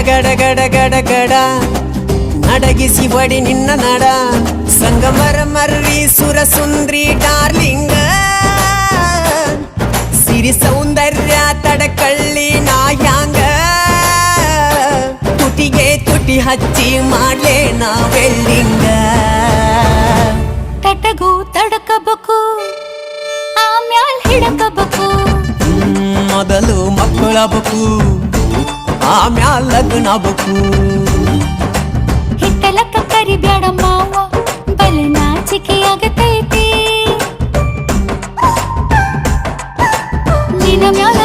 ಗಡ ಗಡ ಗಡ ಗಡ ನಡಗಿಸಿ ಬಡಿ ನಿನ್ನ ನಡ ಸಂಗಮರ ಮರ್ರಿ ಸುರ ಸುಂದ್ರಿ ಡಾರ್ಲಿಂಗ ಸಿರಿ ಸೌಂದರ್ಯ ತಡಕಳ್ಳಿ ನಾಯಾಂಗ ತುಟಿಗೆ ತುಟಿ ಹಚ್ಚಿ ಮಾಡ್ಲೆ ನಾ ವೆಲ್ಡಿಂಗ ತಟಗೂ ತಡಕಬೇಕು ಆಮ್ಯಾಲ್ ಹಿಡಕಬೇಕು ಮೊದಲು ಮಕ್ಕಳಬೇಕು ಆಮ್ಯಾಲ್ ಲಗ್ನಬೇಕು ಹಿತ್ತಲಕ್ಕ ಕರಿಬ್ಯಾಡ ಮಾವ ಬಲೆ ನಾಚಿಕೆ ಆಗತೈತಿ ನಿನ ಮ್ಯಾಲ